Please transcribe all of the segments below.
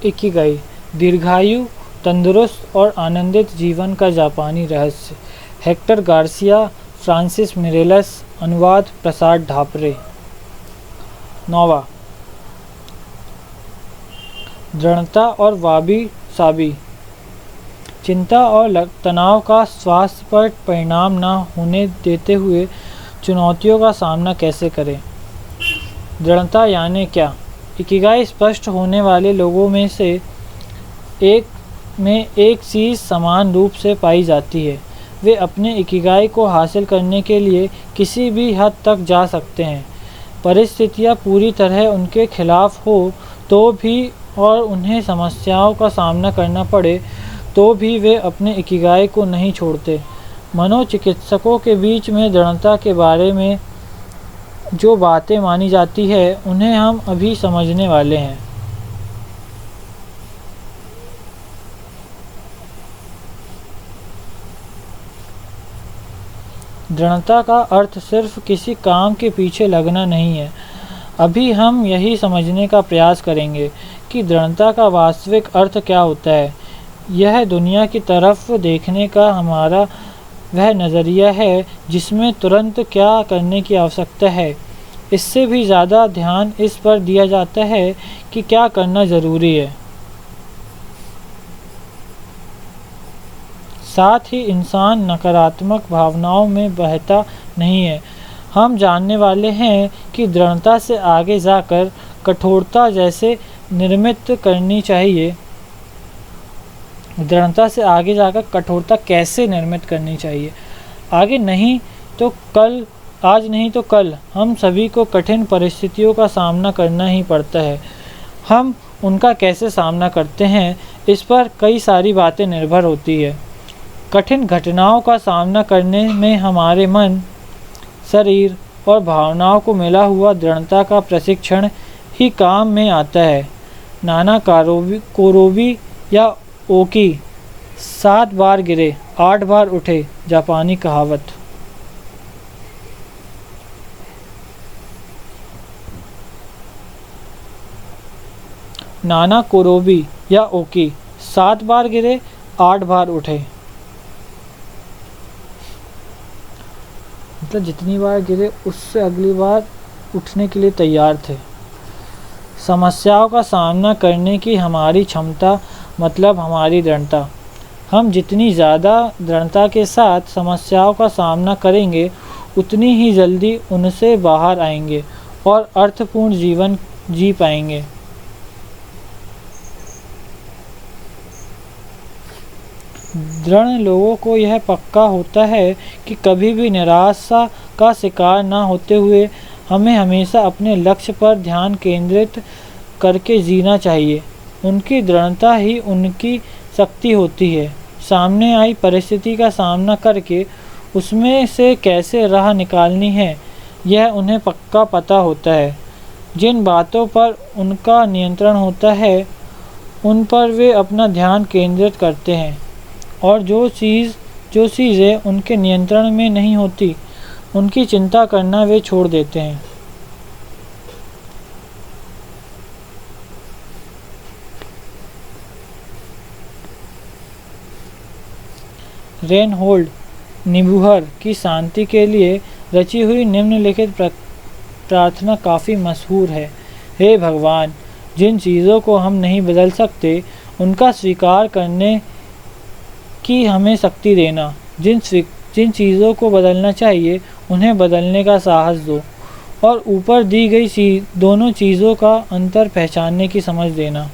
Ikigai दीर्घायु, तंदुरुस्त और आनंदित जीवन का जापानी रहस्य। हेक्टर गार्सिया, फ्रांसिस मिरेलस, अनुवाद प्रसाद ढापरे। 9वां दृढ़ता और वाबी साबी। चिंता और तनाव का स्वास्थ्य पर परिणाम न होने देते हुए चुनौतियों का सामना कैसे करें। दृढ़ता यानी क्या। इकिगाई स्पष्ट होने वाले लोगों में से एक चीज़ समान रूप से पाई जाती है। वे अपने इकिगाई को हासिल करने के लिए किसी भी हद तक जा सकते हैं, परिस्थितियाँ पूरी तरह उनके खिलाफ हो तो भी और उन्हें समस्याओं का सामना करना पड़े तो भी वे अपने इकिगाई को नहीं छोड़ते। मनोचिकित्सकों के बीच में दृढ़ता के बारे में जो बातें मानी जाती है उन्हें हम अभी समझने वाले हैं। दृढ़ता का अर्थ सिर्फ किसी काम के पीछे लगना नहीं है। अभी हम यही समझने का प्रयास करेंगे कि दृढ़ता का वास्तविक अर्थ क्या होता है। यह दुनिया की तरफ देखने का हमारा वह नज़रिया है जिसमें तुरंत क्या करने की आवश्यकता है। इससे भी ज़्यादा ध्यान इस पर दिया जाता है कि क्या करना ज़रूरी है। साथ ही इंसान नकारात्मक भावनाओं में बहता नहीं है। हम जानने वाले हैं कि दृढ़ता से आगे जाकर कठोरता जैसे निर्मित करनी चाहिए। दृढ़ता से आगे जाकर कठोरता कैसे निर्मित करनी चाहिए। आज नहीं तो कल हम सभी को कठिन परिस्थितियों का सामना करना ही पड़ता है। हम उनका कैसे सामना करते हैं इस पर कई सारी बातें निर्भर होती है। कठिन घटनाओं का सामना करने में हमारे मन, शरीर और भावनाओं को मिला हुआ दृढ़ता का प्रशिक्षण ही काम में आता है। नाना कोरोबी या ओकी 7 बार गिरे 8 बार उठे, जापानी कहावत। नाना कोरोबी या ओकी 7 बार गिरे 8 बार उठे, मतलब जितनी बार गिरे उससे अगली बार उठने के लिए तैयार थे। समस्याओं का सामना करने की हमारी क्षमता मतलब हमारी दृढ़ता। हम जितनी ज़्यादा दृढ़ता के साथ समस्याओं का सामना करेंगे उतनी ही जल्दी उनसे बाहर आएंगे और अर्थपूर्ण जीवन जी पाएंगे। दृढ़ लोगों को यह पक्का होता है कि कभी भी निराशा का शिकार न होते हुए हमें हमेशा अपने लक्ष्य पर ध्यान केंद्रित करके जीना चाहिए। उनकी दृढ़ता ही उनकी शक्ति होती है। सामने आई परिस्थिति का सामना करके उसमें से कैसे राह निकालनी है यह उन्हें पक्का पता होता है। जिन बातों पर उनका नियंत्रण होता है उन पर वे अपना ध्यान केंद्रित करते हैं और जो चीज़ें उनके नियंत्रण में नहीं होती उनकी चिंता करना वे छोड़ देते हैं। रेनहोल्ड निबूहर की शांति के लिए रची हुई निम्नलिखित प्रार्थना काफ़ी मशहूर है। हे भगवान, जिन चीज़ों को हम नहीं बदल सकते उनका स्वीकार करने की हमें शक्ति देना। जिन चीज़ों को बदलना चाहिए उन्हें बदलने का साहस दो और ऊपर दी गई दोनों चीज़ों का अंतर पहचानने की समझ देना।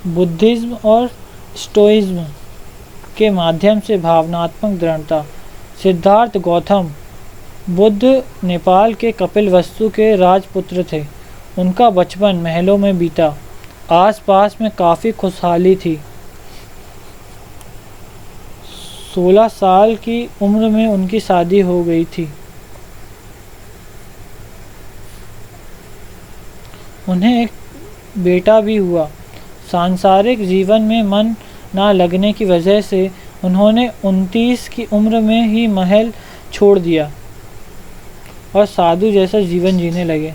बुद्धिज्म और स्टोइज्म के माध्यम से भावनात्मक दृढ़ता। सिद्धार्थ गौतम बुद्ध नेपाल के कपिलवस्तु के राजपुत्र थे। उनका बचपन महलों में बीता। आसपास में काफ़ी खुशहाली थी। 16 साल की उम्र में उनकी शादी हो गई थी। उन्हें एक बेटा भी हुआ। सांसारिक जीवन में मन ना लगने की वजह से उन्होंने 29 की उम्र में ही महल छोड़ दिया और साधु जैसा जीवन जीने लगे।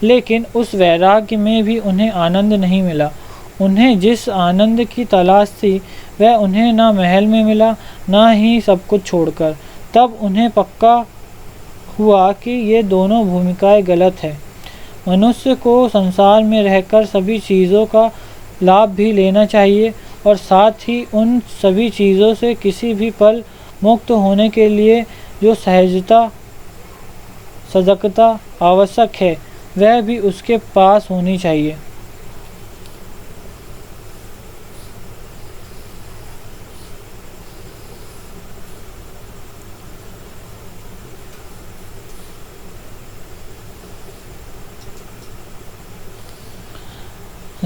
लेकिन उस वैराग्य में भी उन्हें आनंद नहीं मिला। उन्हें जिस आनंद की तलाश थी वह उन्हें ना महल में मिला, ना ही सब कुछ छोड़कर। तब उन्हें पक्का हुआ कि ये दोनों भूमिकाएं गलत है। मनुष्य को संसार में रहकर सभी चीज़ों का लाभ भी लेना चाहिए और साथ ही उन सभी चीज़ों से किसी भी पल मुक्त होने के लिए जो सहजता सजगता आवश्यक है वह भी उसके पास होनी चाहिए।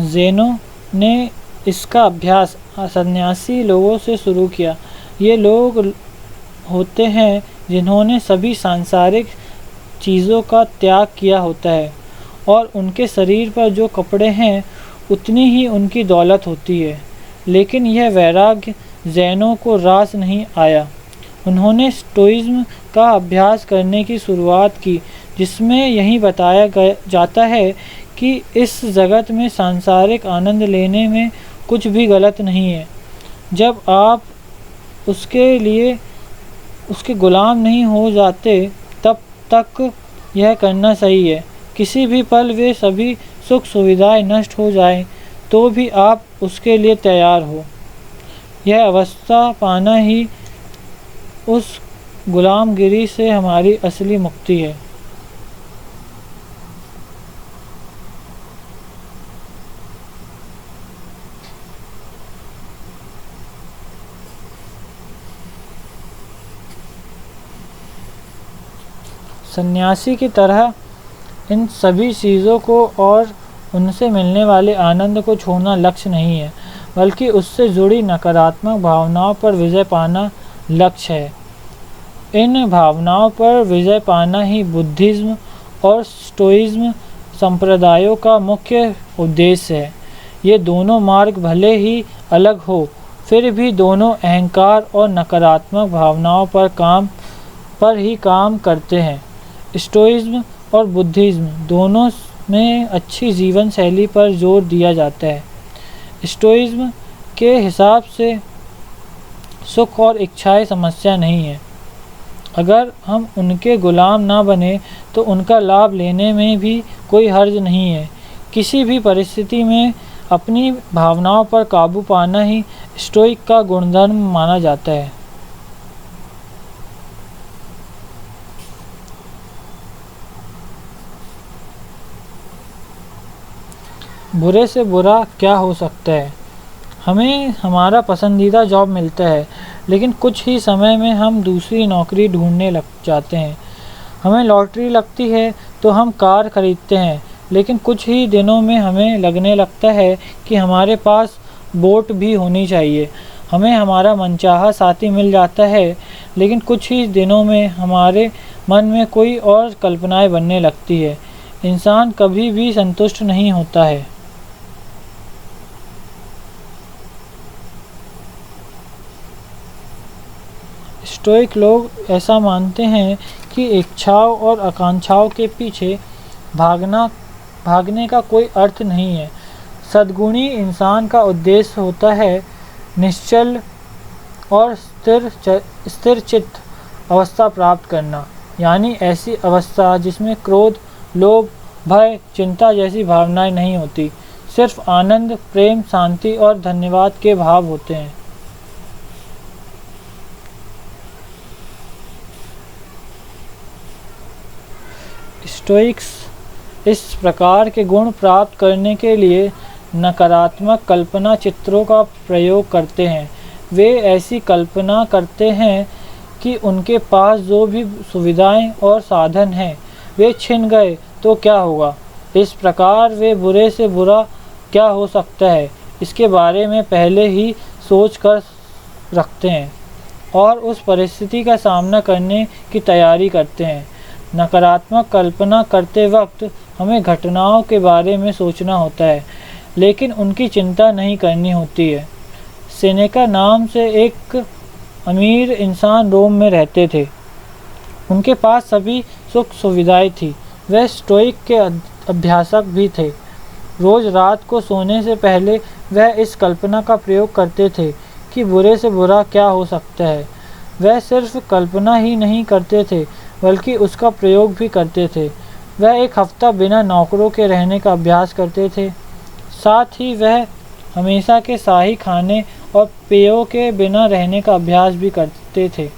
ज़ेनो ने इसका अभ्यास सन्यासी लोगों से शुरू किया। ये लोग होते हैं जिन्होंने सभी सांसारिक चीज़ों का त्याग किया होता है और उनके शरीर पर जो कपड़े हैं उतनी ही उनकी दौलत होती है। लेकिन यह वैराग्य ज़ैनों को रास नहीं आया। उन्होंने स्टोइज्म का अभ्यास करने की शुरुआत की, जिसमें यही बताया जाता है कि इस जगत में सांसारिक आनंद लेने में कुछ भी गलत नहीं है, जब आप उसके गुलाम नहीं हो जाते तब तक यह करना सही है। किसी भी पल वे सभी सुख सुविधाएं नष्ट हो जाएं तो भी आप उसके लिए तैयार हो। यह अवस्था पाना ही उस गुलामगिरी से हमारी असली मुक्ति है। सन्यासी की तरह इन सभी चीज़ों को और उनसे मिलने वाले आनंद को छोड़ना लक्ष्य नहीं है, बल्कि उससे जुड़ी नकारात्मक भावनाओं पर विजय पाना लक्ष्य है। इन भावनाओं पर विजय पाना ही बुद्धिज्म और स्टोइज्म संप्रदायों का मुख्य उद्देश्य है। ये दोनों मार्ग भले ही अलग हो, फिर भी दोनों अहंकार और नकारात्मक भावनाओं पर ही काम करते हैं। स्टोइज्म और बुद्धिज्म दोनों में अच्छी जीवन शैली पर जोर दिया जाता है। स्टोइज्म के हिसाब से सुख और इच्छाएं समस्या नहीं है। अगर हम उनके गुलाम ना बने तो उनका लाभ लेने में भी कोई हर्ज नहीं है। किसी भी परिस्थिति में अपनी भावनाओं पर काबू पाना ही स्टोइक का गुणधर्म माना जाता है। बुरे से बुरा क्या हो सकता है? हमें हमारा पसंदीदा जॉब मिलता है, लेकिन कुछ ही समय में हम दूसरी नौकरी ढूंढने लग जाते हैं। हमें लॉटरी लगती है तो हम कार खरीदते हैं, लेकिन कुछ ही दिनों में हमें लगने लगता है कि हमारे पास बोट भी होनी चाहिए। हमें हमारा मनचाहा साथी मिल जाता है, लेकिन कुछ ही दिनों में हमारे मन में कोई और कल्पनाएं बनने लगती है। इंसान कभी भी संतुष्ट नहीं होता है। स्टोइक लोग ऐसा मानते हैं कि इच्छाओं और आकांक्षाओं के पीछे भागने का कोई अर्थ नहीं है। सद्गुणी इंसान का उद्देश्य होता है निश्चल और स्थिर चित्त अवस्था प्राप्त करना, यानी ऐसी अवस्था जिसमें क्रोध, लोभ, भय, चिंता जैसी भावनाएं नहीं होती। सिर्फ आनंद, प्रेम, शांति और धन्यवाद के भाव होते हैं। स्टोइक्स इस प्रकार के गुण प्राप्त करने के लिए नकारात्मक कल्पना चित्रों का प्रयोग करते हैं। वे ऐसी कल्पना करते हैं कि उनके पास जो भी सुविधाएं और साधन हैं वे छिन गए तो क्या होगा। इस प्रकार वे बुरे से बुरा क्या हो सकता है इसके बारे में पहले ही सोच कर रखते हैं और उस परिस्थिति का सामना करने की तैयारी करते हैं। नकारात्मक कल्पना करते वक्त हमें घटनाओं के बारे में सोचना होता है, लेकिन उनकी चिंता नहीं करनी होती है। सेनेका नाम से एक अमीर इंसान रोम में रहते थे। उनके पास सभी सुख सुविधाएं थी। वह स्टोइक के अभ्यासक भी थे। रोज रात को सोने से पहले वह इस कल्पना का प्रयोग करते थे कि बुरे से बुरा क्या हो सकता है। वह सिर्फ कल्पना ही नहीं करते थे बल्कि उसका प्रयोग भी करते थे। वह एक हफ्ता बिना नौकरों के रहने का अभ्यास करते थे। साथ ही वह हमेशा के शाही खाने और पेयों के बिना रहने का अभ्यास भी करते थे।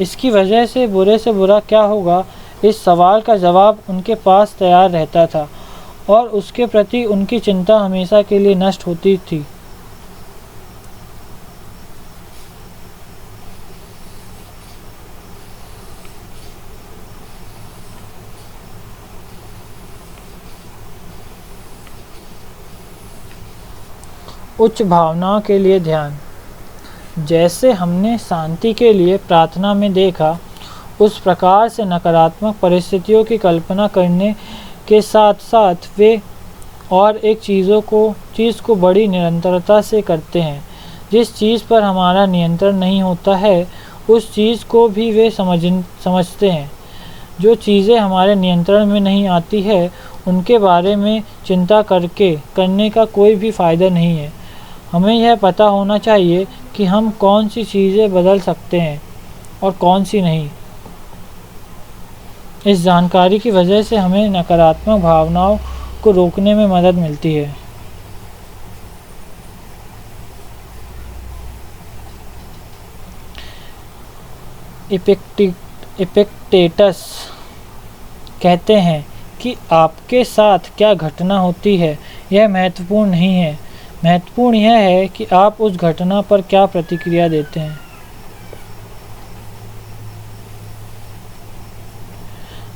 इसकी वजह से बुरा क्या होगा, इस सवाल का जवाब उनके पास तैयार रहता था और उसके प्रति उनकी चिंता हमेशा के लिए नष्ट होती थी। उच्च भावनाओं के लिए ध्यान। जैसे हमने शांति के लिए प्रार्थना में देखा, उस प्रकार से नकारात्मक परिस्थितियों की कल्पना करने के साथ साथ वे और एक चीज़ को बड़ी निरंतरता से करते हैं। जिस चीज़ पर हमारा नियंत्रण नहीं होता है, उस चीज़ को भी वे समझते हैं। जो चीज़ें हमारे नियंत्रण में नहीं आती है, उनके बारे में चिंता करने का कोई भी फ़ायदा नहीं है। हमें यह पता होना चाहिए कि हम कौन सी चीज़ें बदल सकते हैं और कौन सी नहीं। इस जानकारी की वजह से हमें नकारात्मक भावनाओं को रोकने में मदद मिलती है। इपिक्टेटस कहते हैं कि आपके साथ क्या घटना होती है यह महत्वपूर्ण नहीं है, महत्वपूर्ण यह है कि आप उस घटना पर क्या प्रतिक्रिया देते हैं।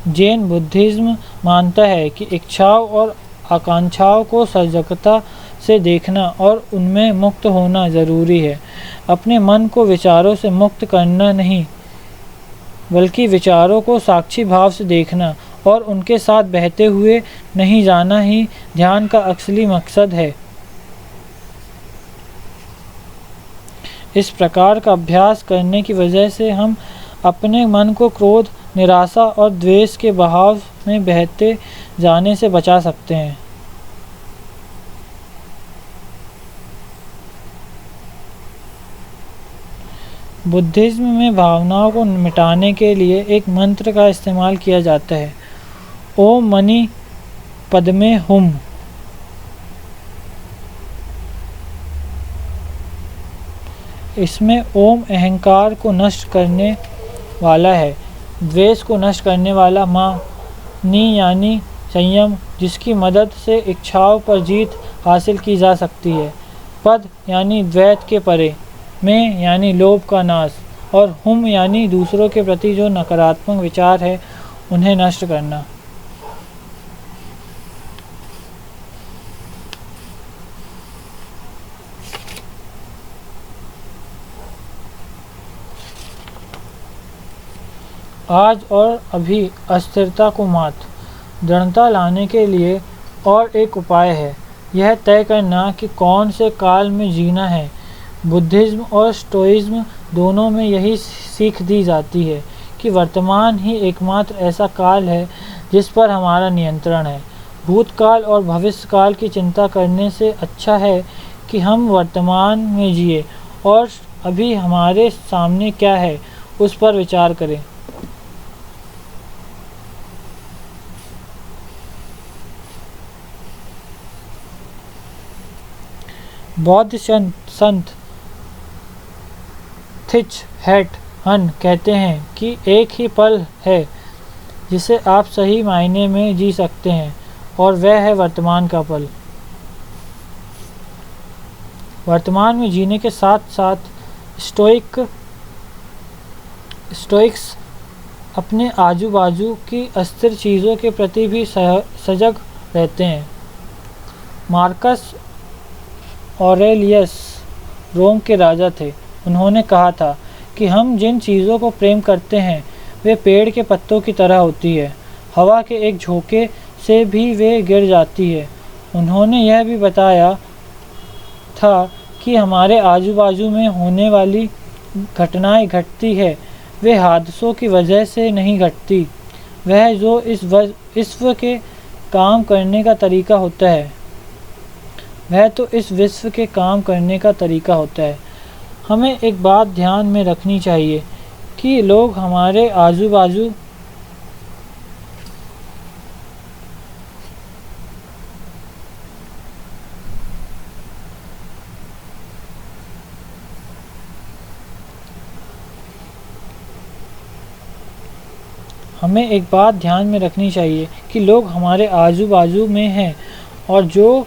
जैन बुद्धिज्म मानता है कि इच्छाओं और आकांक्षाओं को सजगता से देखना और उनमें मुक्त होना जरूरी है। अपने मन को विचारों से मुक्त करना नहीं, बल्कि विचारों को साक्षी भाव से देखना और उनके साथ बहते हुए नहीं जाना ही ध्यान का असली मकसद है। इस प्रकार का अभ्यास करने की वजह से हम अपने मन को क्रोध, निराशा और द्वेष के बहाव में बहते जाने से बचा सकते हैं। बुद्धिज्म में भावनाओं को मिटाने के लिए एक मंत्र का इस्तेमाल किया जाता है, ओम मनी पद्मे हुम। इसमें ओम अहंकार को नष्ट करने वाला है, द्वेष को नष्ट करने वाला, माँ नी यानी संयम, जिसकी मदद से इच्छाओं पर जीत हासिल की जा सकती है, पद यानी द्वैत के परे, में यानी लोभ का नाश, और हुम यानी दूसरों के प्रति जो नकारात्मक विचार है उन्हें नष्ट करना। आज और अभी अस्थिरता को मात दृढ़ता लाने के लिए और एक उपाय है, यह तय करना कि कौन से काल में जीना है। बुद्धिज्म और स्टोइज्म दोनों में यही सीख दी जाती है कि वर्तमान ही एकमात्र ऐसा काल है जिस पर हमारा नियंत्रण है। भूतकाल और भविष्यकाल की चिंता करने से अच्छा है कि हम वर्तमान में जिए और अभी हमारे सामने क्या है उस पर विचार करें। बौद्ध संत थिच हैट हन कहते हैं कि एक ही पल है जिसे आप सही मायने में जी सकते हैं और वह है वर्तमान का पल। वर्तमान में जीने के साथ साथ स्टोइक्स अपने आजू बाजू की अस्थिर चीज़ों के प्रति भी सजग रहते हैं। मार्कस ऑरेलियस रोम के राजा थे। उन्होंने कहा था कि हम जिन चीज़ों को प्रेम करते हैं वे पेड़ के पत्तों की तरह होती है, हवा के एक झोंके से भी वे गिर जाती है। उन्होंने यह भी बताया था कि हमारे आजू बाजू में होने वाली घटनाएं घटती है वे हादसों की वजह से नहीं घटती, वह जो इस विश्व के काम करने का तरीका होता है, वह तो इस विश्व के काम करने का तरीका होता है। हमें एक बात ध्यान में रखनी चाहिए कि लोग हमारे आजू बाजू हमें एक बात ध्यान में रखनी चाहिए कि लोग हमारे आजू बाजू में हैं और जो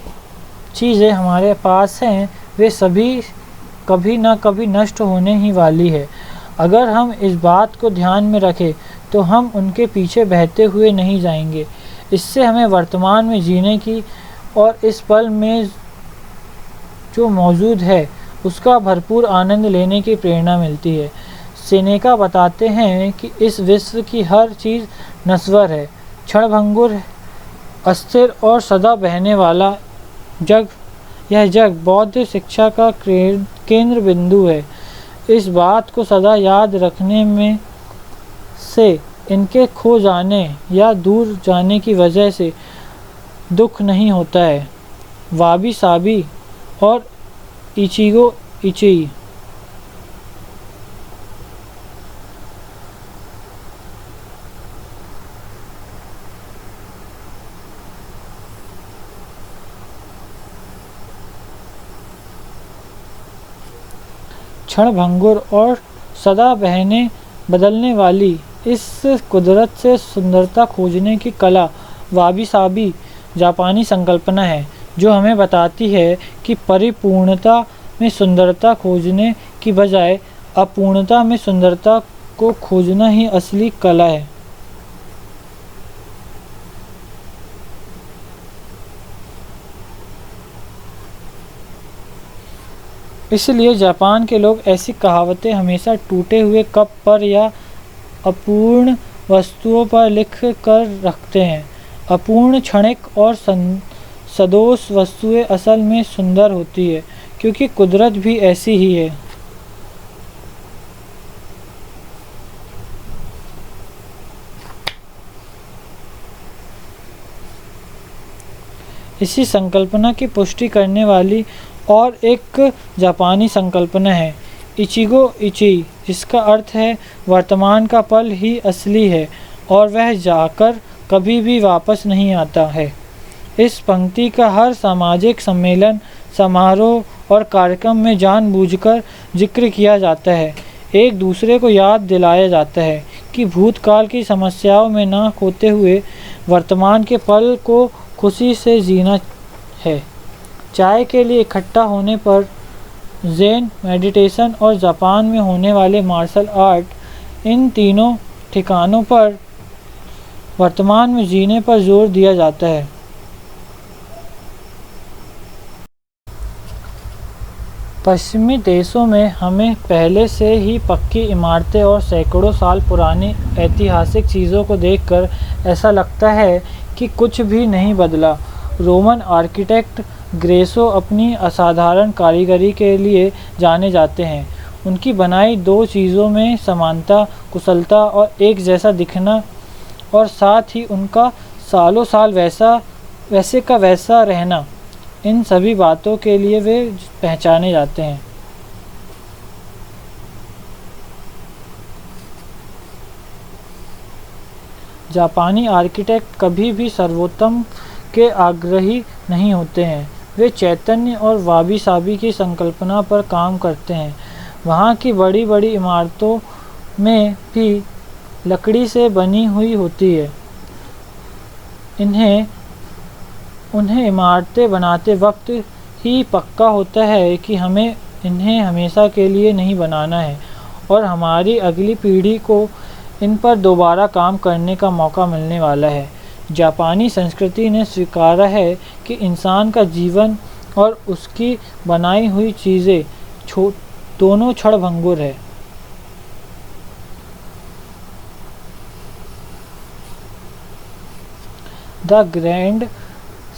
चीज़ें हमारे पास हैं वे सभी कभी ना कभी नष्ट होने ही वाली है। अगर हम इस बात को ध्यान में रखें तो हम उनके पीछे बहते हुए नहीं जाएंगे। इससे हमें वर्तमान में जीने की और इस पल में जो मौजूद है उसका भरपूर आनंद लेने की प्रेरणा मिलती है। सेनेका बताते हैं कि इस विश्व की हर चीज़ नश्वर है, क्षणभंगुर, अस्थिर और सदा बहने वाला यह जग बौद्ध शिक्षा का केंद्र बिंदु है। इस बात को सदा याद रखने में से इनके खो जाने या दूर जाने की वजह से दुख नहीं होता है। वाबी साबी और इचिगो इची क्षणभंगुर और सदा बदलने वाली इस कुदरत से सुंदरता खोजने की कला वाबी साबी जापानी संकल्पना है जो हमें बताती है कि परिपूर्णता में सुंदरता खोजने की बजाय अपूर्णता में सुंदरता को खोजना ही असली कला है। इसलिए जापान के लोग ऐसी कहावतें हमेशा टूटे हुए कप पर या अपूर्ण वस्तुओं पर लिख कर रखते हैं। अपूर्ण, क्षणिक और सदोष वस्तुएं असल में सुंदर होती है क्योंकि कुदरत भी ऐसी ही है। इसी संकल्पना की पुष्टि करने वाली और एक जापानी संकल्पना है इचिगो इची, जिसका अर्थ है वर्तमान का पल ही असली है और वह जाकर कभी भी वापस नहीं आता है। इस पंक्ति का हर सामाजिक सम्मेलन, समारोह और कार्यक्रम में जानबूझकर जिक्र किया जाता है। एक दूसरे को याद दिलाया जाता है कि भूतकाल की समस्याओं में ना खोते हुए वर्तमान के पल को खुशी से जीना है। चाय के लिए इकट्ठा होने पर ज़ेन, मेडिटेशन और जापान में होने वाले मार्शल आर्ट, इन तीनों ठिकानों पर वर्तमान में जीने पर जोर दिया जाता है। पश्चिमी देशों में हमें पहले से ही पक्की इमारतें और सैकड़ों साल पुरानी ऐतिहासिक चीज़ों को देखकर ऐसा लगता है कि कुछ भी नहीं बदला। रोमन आर्किटेक्ट ग्रेसो अपनी असाधारण कारीगरी के लिए जाने जाते हैं। उनकी बनाई दो चीज़ों में समानता, कुशलता और एक जैसा दिखना और साथ ही उनका सालों साल वैसे का वैसा रहना, इन सभी बातों के लिए वे पहचाने जाते हैं। जापानी आर्किटेक्ट कभी भी सर्वोत्तम के आग्रही नहीं होते हैं। वे चैतन्य और वाबी साबी की संकल्पना पर काम करते हैं। वहाँ की बड़ी बड़ी इमारतों में भी लकड़ी से बनी हुई होती है। उन्हें इमारतें बनाते वक्त ही पक्का होता है कि हमें इन्हें हमेशा के लिए नहीं बनाना है और हमारी अगली पीढ़ी को इन पर दोबारा काम करने का मौका मिलने वाला है। जापानी संस्कृति ने स्वीकारा है कि इंसान का जीवन और उसकी बनाई हुई चीज़ें दोनों क्षणभंगुर है। द ग्रैंड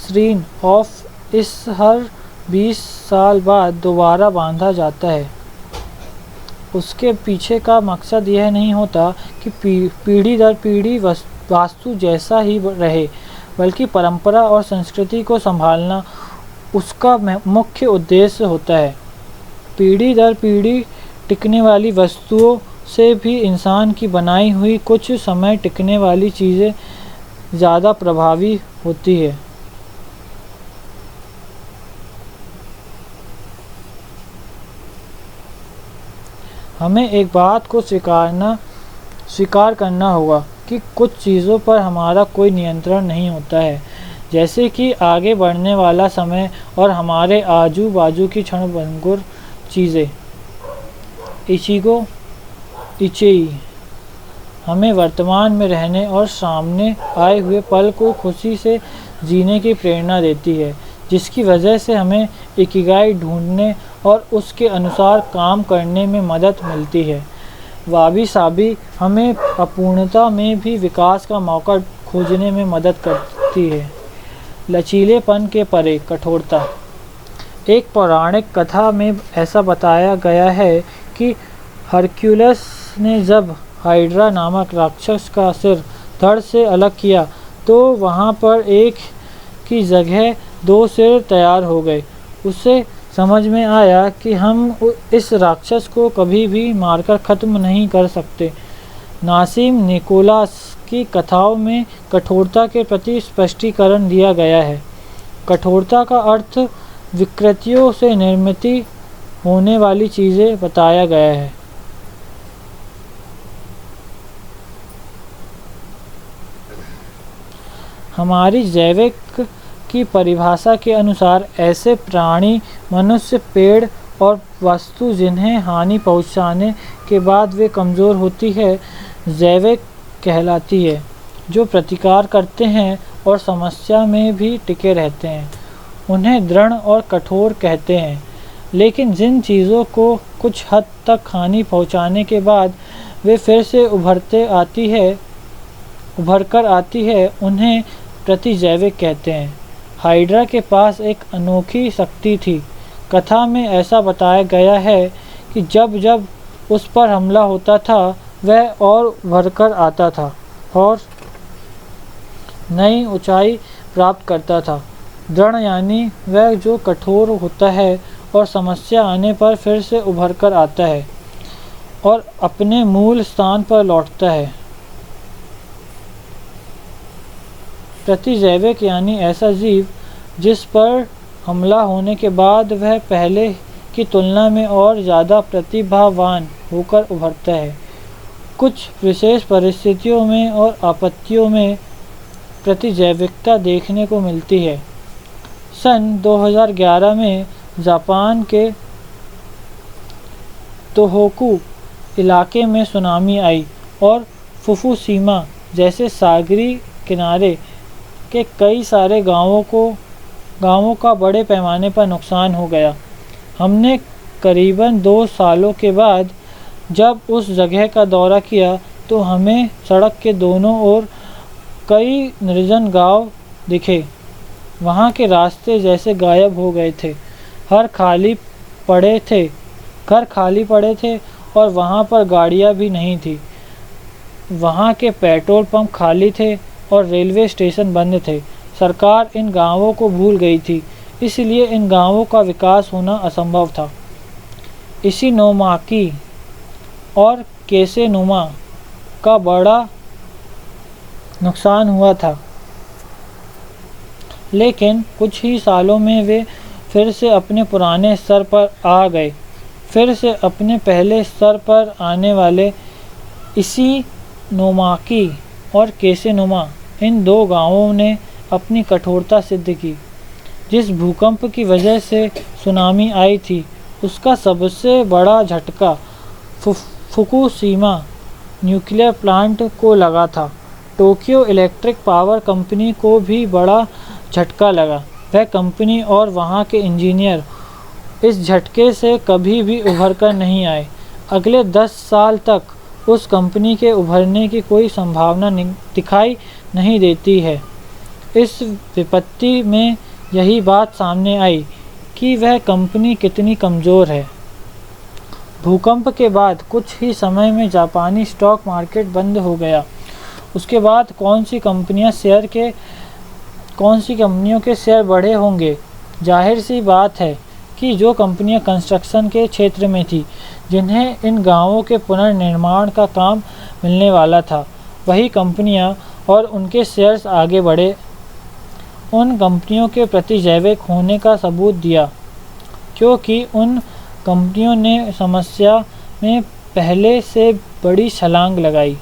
श्रीन ऑफ इसहर 20 साल बाद दोबारा बांधा जाता है। उसके पीछे का मकसद यह नहीं होता कि पीढ़ी दर पीढ़ी वास्तु जैसा ही रहे, बल्कि परंपरा और संस्कृति को संभालना उसका मुख्य उद्देश्य होता है। पीढ़ी दर पीढ़ी टिकने वाली वस्तुओं से भी इंसान की बनाई हुई कुछ समय टिकने वाली चीज़ें ज़्यादा प्रभावी होती है। हमें एक बात को स्वीकार करना होगा कि कुछ चीज़ों पर हमारा कोई नियंत्रण नहीं होता है, जैसे कि आगे बढ़ने वाला समय और हमारे आजू बाजू की क्षणभंगुर चीज़ें। इचिगो इचेई हमें वर्तमान में रहने और सामने आए हुए पल को खुशी से जीने की प्रेरणा देती है, जिसकी वजह से हमें इकिगाई ढूंढने और उसके अनुसार काम करने में मदद मिलती है। वाबी साबी हमें अपूर्णता में भी विकास का मौका खोजने में मदद करती है। लचीलेपन के परे कठोरता। एक पौराणिक कथा में ऐसा बताया गया है कि हरक्यूलस ने जब हाइड्रा नामक राक्षस का सिर धड़ से अलग किया तो वहाँ पर एक की जगह 2 सिर तैयार हो गए। उसे समझ में आया कि हम इस राक्षस को कभी भी मारकर ख़त्म नहीं कर सकते। नासिम निकोलास की कथाओं में कठोरता के प्रति स्पष्टीकरण दिया गया है। कठोरता का अर्थ विकृतियों से निर्मित होने वाली चीज़ें बताया गया है। हमारी जैविक की परिभाषा के अनुसार ऐसे प्राणी, मनुष्य, पेड़ और वस्तु जिन्हें हानि पहुंचाने के बाद वे कमज़ोर होती है, जैविक कहलाती है, जो प्रतिकार करते हैं और समस्या में भी टिके रहते हैं। उन्हें दृढ़ और कठोर कहते हैं। लेकिन जिन चीज़ों को कुछ हद तक हानि पहुंचाने के बाद वे फिर से उभर कर आती है, उन्हें प्रतिजैविक कहते हैं। हाइड्रा के पास एक अनोखी शक्ति थी। कथा में ऐसा बताया गया है कि जब जब उस पर हमला होता था वह और उभर कर आता था और नई ऊंचाई प्राप्त करता था। दृढ़ यानी वह जो कठोर होता है और समस्या आने पर फिर से उभर कर आता है और अपने मूल स्थान पर लौटता है। प्रतिजैविक यानी ऐसा जीव जिस पर हमला होने के बाद वह पहले की तुलना में और ज़्यादा प्रतिभावान होकर उभरता है। कुछ विशेष परिस्थितियों में और आपत्तियों में प्रतिजैविकता देखने को मिलती है। सन 2011 में जापान के तोहोकू इलाके में सुनामी आई और फुकुशिमा जैसे सागरी किनारे के कई सारे गांवों का बड़े पैमाने पर नुकसान हो गया। हमने करीबन 2 सालों के बाद जब उस जगह का दौरा किया तो हमें सड़क के दोनों ओर कई निर्जन गांव दिखे। वहाँ के रास्ते जैसे गायब हो गए थे। घर खाली पड़े थे और वहाँ पर गाड़ियाँ भी नहीं थी। वहाँ के पेट्रोल पंप खाली थे और रेलवे स्टेशन बंद थे। सरकार इन गांवों को भूल गई थी, इसलिए इन गांवों का विकास होना असंभव था। इशिनोमाकी और केसेनुमा का बड़ा नुकसान हुआ था, लेकिन कुछ ही सालों में वे फिर से अपने पुराने स्तर पर आ गए। फिर से अपने पहले स्तर पर आने वाले इशिनोमाकी और केसेनुमा, इन 2 गांवों ने अपनी कठोरता सिद्ध की। जिस भूकंप की वजह से सुनामी आई थी उसका सबसे बड़ा झटका फुकुशिमा न्यूक्लियर प्लांट को लगा था। टोक्यो इलेक्ट्रिक पावर कंपनी को भी बड़ा झटका लगा। वह कंपनी और वहाँ के इंजीनियर इस झटके से कभी भी उभर कर नहीं आए। अगले 10 साल तक उस कंपनी के उभरने की कोई संभावना दिखाई नहीं देती है। इस विपत्ति में यही बात सामने आई कि वह कंपनी कितनी कमज़ोर है। भूकंप के बाद कुछ ही समय में जापानी स्टॉक मार्केट बंद हो गया। उसके बाद कौन सी कंपनियों के शेयर बढ़े होंगे? जाहिर सी बात है कि जो कंपनियां कंस्ट्रक्शन के क्षेत्र में थी, जिन्हें इन गांवों के पुनर्निर्माण का काम मिलने वाला था, वही कंपनियां और उनके शेयर्स आगे बढ़े। उन कंपनियों के प्रति जैविक होने का सबूत दिया, क्योंकि उन कंपनियों ने समस्या में पहले से बड़ी छलांग लगाई।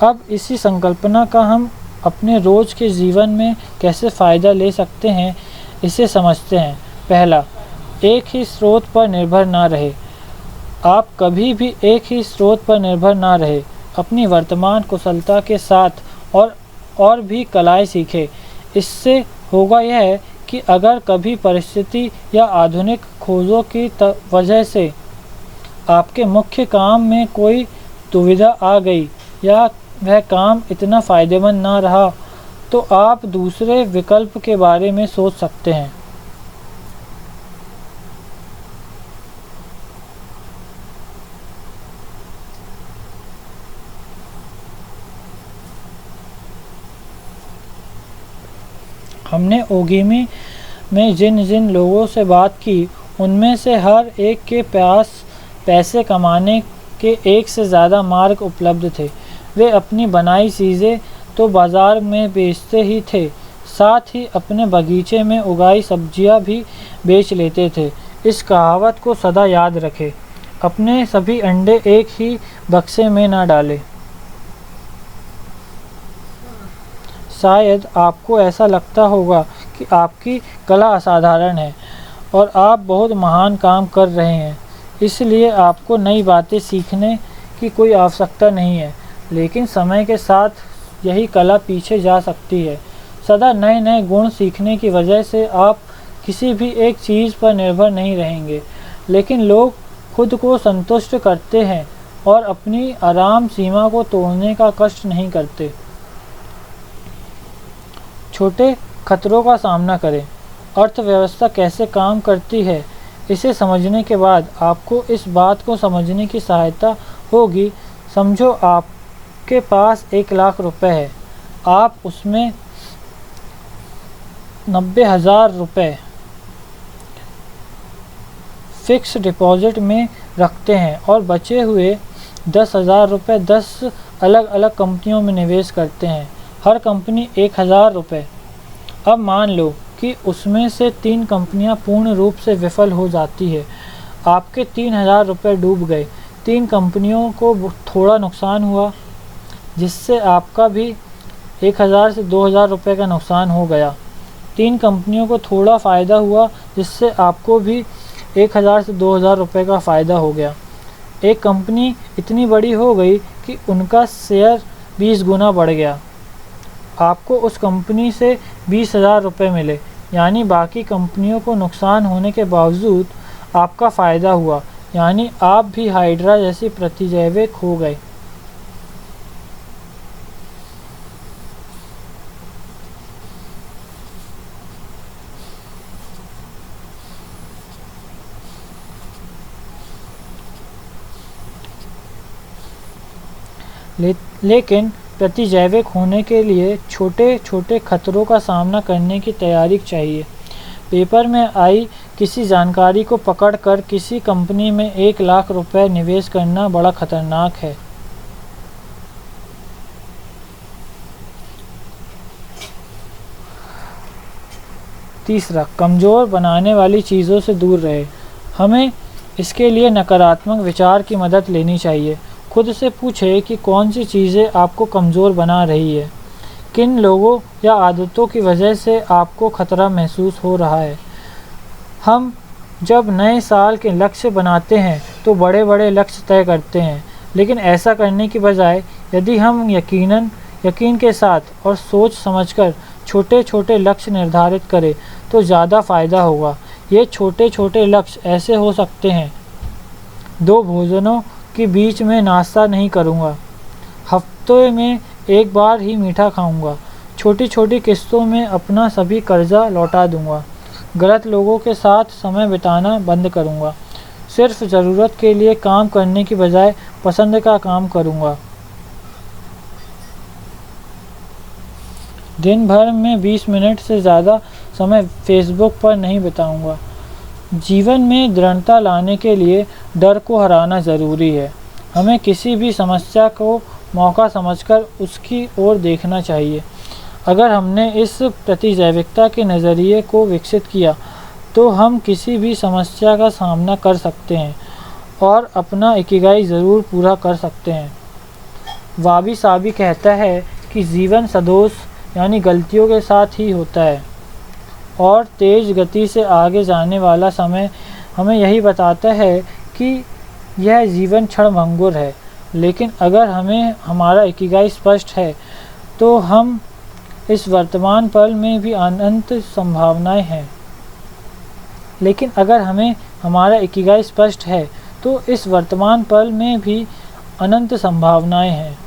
अब इसी संकल्पना का हम अपने रोज के जीवन में कैसे फ़ायदा ले सकते हैं, इसे समझते हैं। पहला, एक ही स्रोत पर निर्भर ना रहे। आप कभी भी एक ही स्रोत पर निर्भर ना रहे। अपनी वर्तमान कुशलता के साथ और भी कलाएं सीखें। इससे होगा यह कि अगर कभी परिस्थिति या आधुनिक खोजों की वजह से आपके मुख्य काम में कोई दुविधा आ गई या वह काम इतना फ़ायदेमंद ना रहा, तो आप दूसरे विकल्प के बारे में सोच सकते हैं। हमने ओगिमी में जिन जिन लोगों से बात की, उनमें से हर एक के पास पैसे कमाने के एक से ज़्यादा मार्ग उपलब्ध थे। वे अपनी बनाई चीज़ें तो बाज़ार में बेचते ही थे, साथ ही अपने बगीचे में उगाई सब्जियां भी बेच लेते थे। इस कहावत को सदा याद रखें, अपने सभी अंडे एक ही बक्से में न डालें। शायद आपको ऐसा लगता होगा कि आपकी कला असाधारण है और आप बहुत महान काम कर रहे हैं, इसलिए आपको नई बातें सीखने की कोई आवश्यकता नहीं है। लेकिन समय के साथ यही कला पीछे जा सकती है। सदा नए नए गुण सीखने की वजह से आप किसी भी एक चीज़ पर निर्भर नहीं रहेंगे। लेकिन लोग खुद को संतुष्ट करते हैं और अपनी आराम सीमा को तोड़ने का कष्ट नहीं करते। छोटे खतरों का सामना करें। अर्थव्यवस्था कैसे काम करती है, इसे समझने के बाद आपको इस बात को समझने की सहायता होगी। समझो आपके पास 1 लाख रुपए है। आप उसमें 90,000 रुपये फिक्स डिपॉजिट में रखते हैं और बचे हुए 10,000 रुपये 10 अलग अलग कंपनियों में निवेश करते हैं। हर कंपनी 1,000 रुपये। अब मान लो कि उसमें से 3 कंपनियां पूर्ण रूप से विफल हो जाती है। आपके 3,000 रुपये डूब गए। 3 कंपनियों को थोड़ा नुकसान हुआ, जिससे आपका भी 1,000 से 2,000 रुपये का नुकसान हो गया। 3 कंपनियों को थोड़ा फ़ायदा हुआ, जिससे आपको भी 1,000 से 2,000 रुपये का फ़ायदा हो गया। एक कंपनी इतनी बड़ी हो गई कि उनका शेयर 20 गुना बढ़ गया। आपको उस कंपनी से 20,000 रुपये मिले, यानी बाकी कंपनियों को नुकसान होने के बावजूद आपका फ़ायदा हुआ, यानी आप भी हाइड्रा जैसी प्रतिजैविक हो गए। लेकिन प्रतिजैविक होने के लिए छोटे छोटे खतरों का सामना करने की तैयारी चाहिए। पेपर में आई किसी जानकारी को पकड़कर किसी कंपनी में 1 लाख रुपए निवेश करना बड़ा खतरनाक है। तीसरा, कमज़ोर बनाने वाली चीज़ों से दूर रहे। हमें इसके लिए नकारात्मक विचार की मदद लेनी चाहिए। खुद से पूछें कि कौन सी चीज़ें आपको कमज़ोर बना रही है, किन लोगों या आदतों की वजह से आपको खतरा महसूस हो रहा है। हम जब नए साल के लक्ष्य बनाते हैं तो बड़े बड़े लक्ष्य तय करते हैं, लेकिन ऐसा करने की बजाय यदि हम यकीन के साथ और सोच समझकर छोटे छोटे लक्ष्य निर्धारित करें तो ज़्यादा फ़ायदा होगा। ये छोटे छोटे लक्ष्य ऐसे हो सकते हैं: 2 भोजनों के बीच में नाश्ता नहीं करूँगा, हफ्ते में 1 बार ही मीठा खाऊँगा, छोटी छोटी किस्तों में अपना सभी कर्जा लौटा दूंगा। गलत लोगों के साथ समय बिताना बंद करूंगा। सिर्फ ज़रूरत के लिए काम करने की बजाय पसंद का काम करूंगा। दिन भर में 20 मिनट से ज़्यादा समय फेसबुक पर नहीं बिताऊंगा। जीवन में दृढ़ता लाने के लिए डर को हराना ज़रूरी है। हमें किसी भी समस्या को मौका समझकर उसकी ओर देखना चाहिए। अगर हमने इस प्रतिजैविकता के नज़रिए को विकसित किया तो हम किसी भी समस्या का सामना कर सकते हैं और अपना इकिगाई ज़रूर पूरा कर सकते हैं। वाबी साबी कहता है कि जीवन सदोष यानी गलतियों के साथ ही होता है और तेज़ गति से आगे जाने वाला समय हमें यही बताता है कि यह जीवन क्षणभंगुर है। लेकिन अगर हमें हमारा इकिगाई स्पष्ट है तो हम इस वर्तमान पल में भी अनंत संभावनाएं हैं। लेकिन अगर हमें हमारा इकिगाई स्पष्ट है तो इस वर्तमान पल में भी अनंत संभावनाएं हैं।